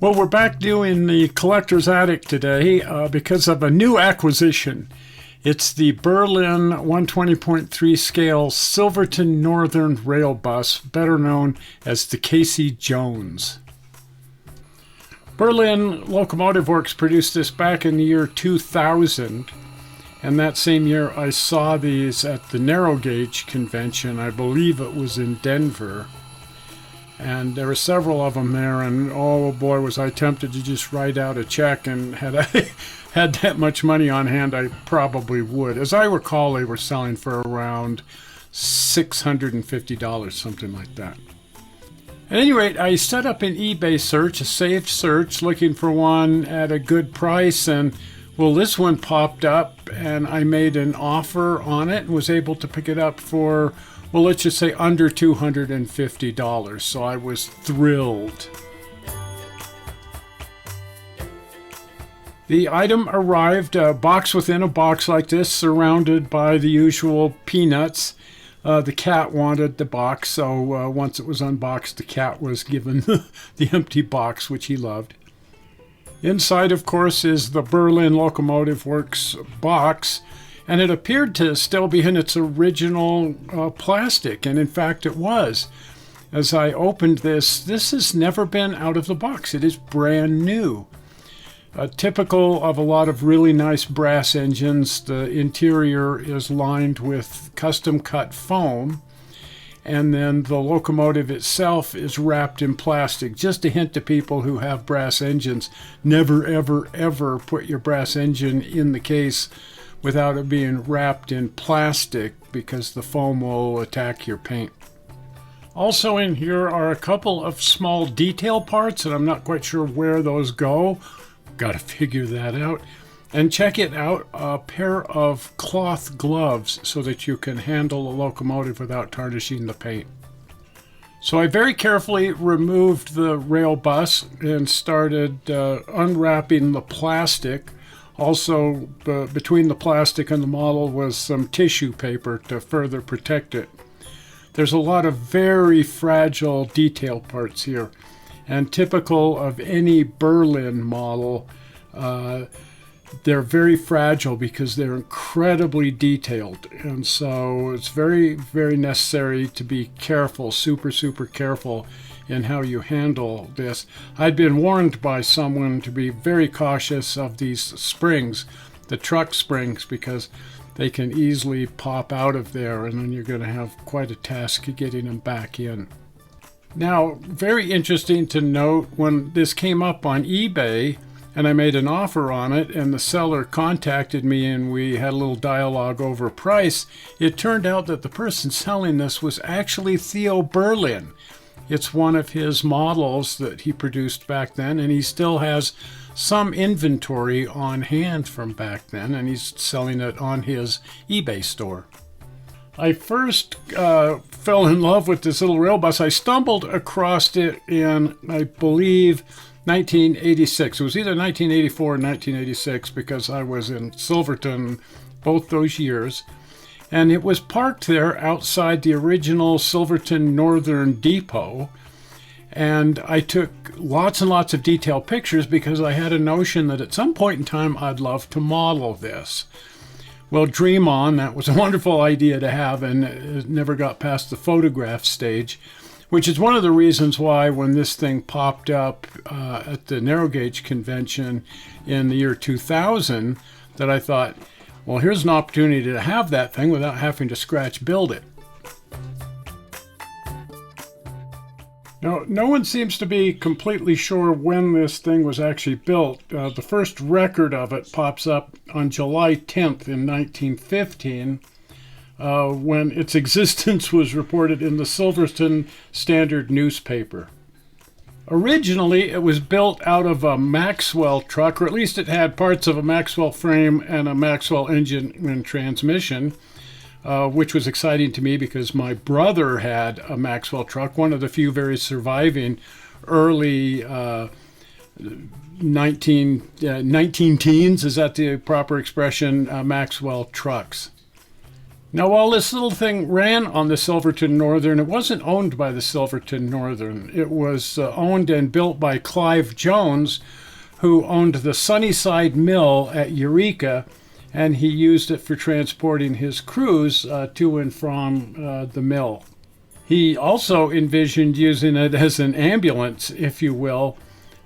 Well, we're back doing the Collector's Attic today because of a new acquisition. It's the Berlyn 120.3 scale Silverton Northern Railbus, better known as the Casey Jones. Brelyn Locomotive Works produced this back in the year 2000, and that same year I saw these at the Narrow Gauge Convention. I believe it was in Denver. And there were several of them there, and oh boy, was I tempted to just write out a check, and had I had that much money on hand, I probably would. As I recall, they were selling for around $650, something like that. At any rate, I set up an eBay search, a saved search, looking for one at a good price, and well, this one popped up, and I made an offer on it and was able to pick it up for, well, let's just say under $250. So I was thrilled. The item arrived, a box within a box like this, surrounded by the usual peanuts. The cat wanted the box, so once it was unboxed, the cat was given the empty box, which he loved. Inside, of course, is the Brelyn Locomotive Works box, and it appeared to still be in its original plastic, and in fact it was. As I opened this has never been out of the box. It is brand new. Typical of a lot of really nice brass engines, the interior is lined with custom-cut foam, and then the locomotive itself is wrapped in plastic. Just a hint to people who have brass engines, never, ever, ever put your brass engine in the case without it being wrapped in plastic, because the foam will attack your paint. Also in here are a couple of small detail parts, and I'm not quite sure where those go. Got to figure that out. And check it out, a pair of cloth gloves so that you can handle a locomotive without tarnishing the paint. So I very carefully removed the rail bus and started unwrapping the plastic. Also, between the plastic and the model was some tissue paper to further protect it. There's a lot of very fragile detail parts here, and typical of any Berlyn model, they're very fragile because they're incredibly detailed, and so it's very, very necessary to be careful, super, super careful in how you handle this. I'd been warned by someone to be very cautious of these springs, the truck springs, because they can easily pop out of there, and then you're going to have quite a task getting them back in. Now, very interesting to note, when this came up on eBay and I made an offer on it and the seller contacted me and we had a little dialogue over price, it turned out that the person selling this was actually Theo Berlyn. It's one of his models that he produced back then, and he still has some inventory on hand from back then, and he's selling it on his eBay store. I first fell in love with this little rail bus. I stumbled across it in, I believe, 1986. It was either 1984 or 1986 because I was in Silverton both those years. And it was parked there outside the original Silverton Northern Depot. And I took lots and lots of detailed pictures because I had a notion that at some point in time I'd love to model this. Well, dream on. That was a wonderful idea to have, and it never got past the photograph stage, which is one of the reasons why when this thing popped up at the Narrow Gauge Convention in the year 2000, that I thought, well, here's an opportunity to have that thing without having to scratch build it. Now, no one seems to be completely sure when this thing was actually built. The first record of it pops up on July 10th in 1915, when its existence was reported in the Silverton Standard newspaper. Originally, it was built out of a Maxwell truck, or at least it had parts of a Maxwell frame and a Maxwell engine and transmission, which was exciting to me because my brother had a Maxwell truck, one of the few very surviving early 19 teens, is that the proper expression, Maxwell trucks. Now, while this little thing ran on the Silverton Northern, it wasn't owned by the Silverton Northern. It was owned and built by Clive Jones, who owned the Sunnyside Mill at Eureka, and he used it for transporting his crews to and from the mill. He also envisioned using it as an ambulance, if you will.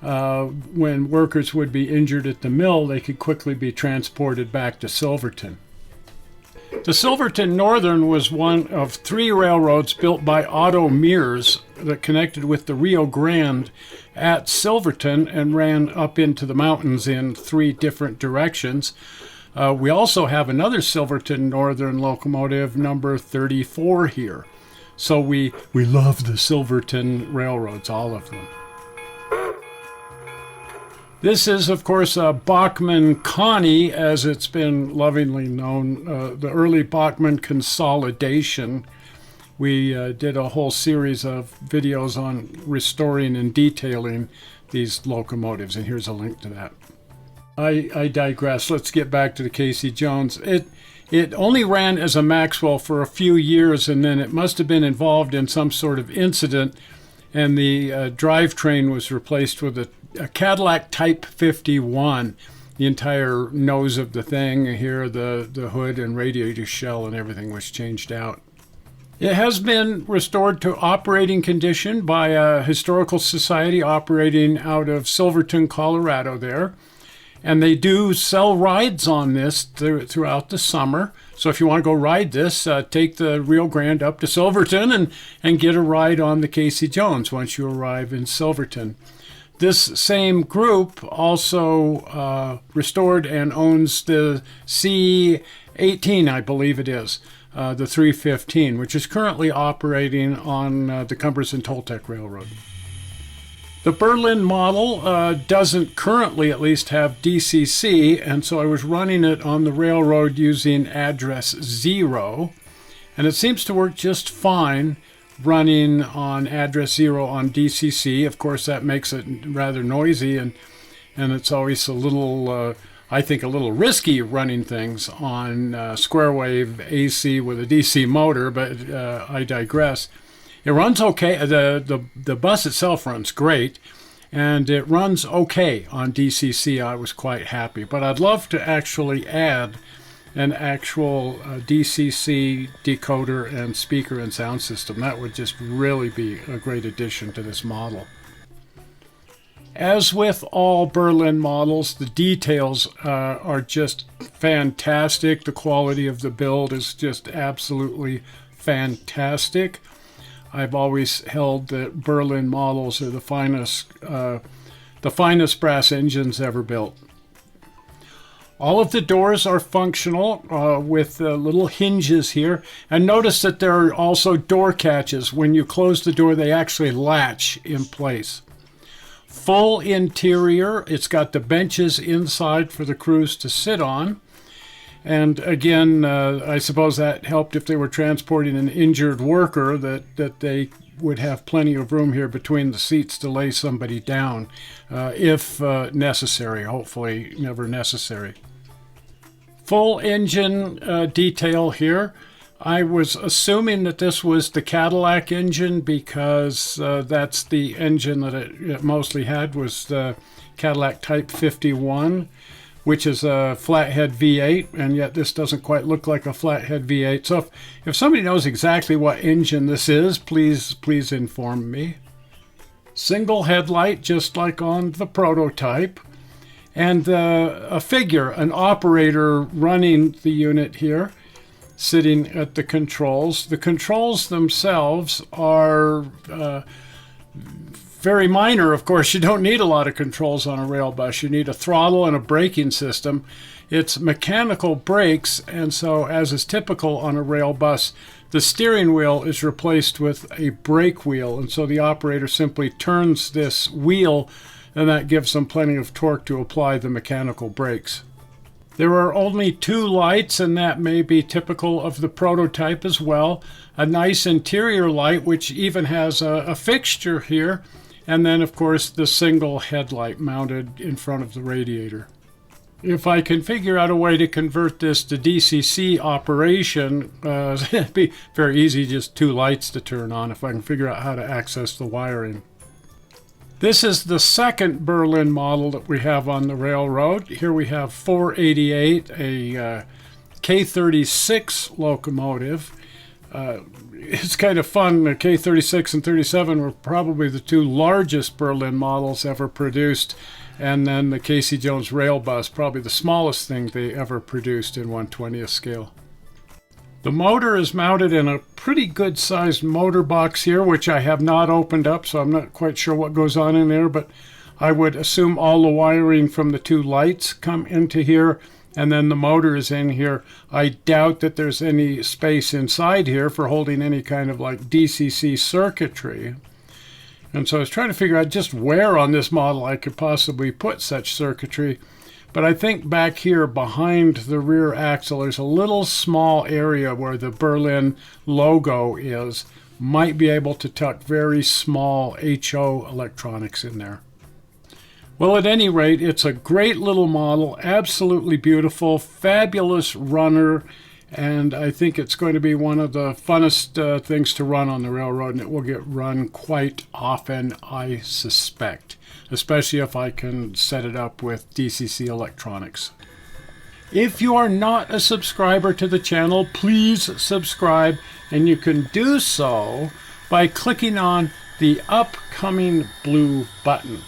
When workers would be injured at the mill, they could quickly be transported back to Silverton. The Silverton Northern was one of 3 railroads built by Otto Mears that connected with the Rio Grande at Silverton and ran up into the mountains in 3 different directions. We also have another Silverton Northern locomotive, number 34 here. So we love the Silverton railroads, all of them. This is, of course, Bachmann Connie, as it's been lovingly known, the early Bachmann consolidation. We did a whole series of videos on restoring and detailing these locomotives, and here's a link to that. I digress. Let's get back to the Casey Jones. It only ran as a Maxwell for a few years, and then it must have been involved in some sort of incident, and the drivetrain was replaced with a Cadillac Type 51. The entire nose of the thing here, the hood and radiator shell and everything was changed out. It has been restored to operating condition by a historical society operating out of Silverton, Colorado there. And they do sell rides on this throughout the summer. So if you want to go ride this, take the Rio Grande up to Silverton and get a ride on the Casey Jones once you arrive in Silverton. This same group also restored and owns the C-18, I believe it is, the 315, which is currently operating on the Cumbers and Toltec Railroad. The Berlyn model doesn't currently at least have DCC, and so I was running it on the railroad using address 0, and it seems to work just fine running on address 0 on DCC. Of course, that makes it rather noisy, and it's always a little, I think, a little risky running things on square wave AC with a DC motor, but I digress. It runs okay. The bus itself runs great, and it runs okay on DCC. I was quite happy, but I'd love to actually add an actual DCC decoder and speaker and sound system. That would just really be a great addition to this model. As with all Berlyn models, the details are just fantastic. The quality of the build is just absolutely fantastic. I've always held that Berlyn models are the finest brass engines ever built. All of the doors are functional with little hinges here. And notice that there are also door catches. When you close the door, they actually latch in place. Full interior. It's got the benches inside for the crews to sit on. And again, I suppose that helped if they were transporting an injured worker, that they would have plenty of room here between the seats to lay somebody down if necessary, hopefully never necessary. Full engine detail here. I was assuming that this was the Cadillac engine because that's the engine that it mostly had, was the Cadillac Type 51, which is a flathead V8, and yet this doesn't quite look like a flathead V8. So if somebody knows exactly what engine this is, please inform me. Single headlight, just like on the prototype. And a figure, an operator running the unit here, sitting at the controls. The controls themselves are very minor. Of course, you don't need a lot of controls on a rail bus. You need a throttle and a braking system. It's mechanical brakes, and so as is typical on a rail bus, the steering wheel is replaced with a brake wheel, and so the operator simply turns this wheel, and that gives them plenty of torque to apply the mechanical brakes. There are only 2 lights, and that may be typical of the prototype as well. A nice interior light, which even has a fixture here, and then of course the single headlight mounted in front of the radiator. If I can figure out a way to convert this to DCC operation, it'd be very easy, just 2 lights to turn on if I can figure out how to access the wiring. This is the second Berlyn model that we have on the railroad. Here we have 488, a K36 locomotive. It's kind of fun. The K36 and 37 were probably the 2 largest Berlyn models ever produced. And then the Casey Jones railbus, probably the smallest thing they ever produced in 1/20th scale. The motor is mounted in a pretty good sized motor box here, which I have not opened up, so I'm not quite sure what goes on in there, but I would assume all the wiring from the 2 lights come into here, and then the motor is in here. I doubt that there's any space inside here for holding any kind of like DCC circuitry. And so I was trying to figure out just where on this model I could possibly put such circuitry. But I think back here behind the rear axle, there's a little small area where the Berlyn logo is. Might be able to tuck very small HO electronics in there. Well, at any rate, it's a great little model, absolutely beautiful, fabulous runner. And I think it's going to be one of the funnest things to run on the railroad, and it will get run quite often, I suspect, especially if I can set it up with DCC electronics. If you are not a subscriber to the channel, please subscribe, and you can do so by clicking on the upcoming blue button.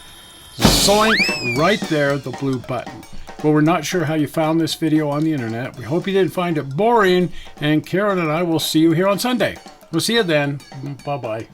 Zoink, right there, the blue button. Well, we're not sure how you found this video on the internet. We hope you didn't find it boring, and Karen and I will see you here on Sunday. We'll see you then. Bye-bye.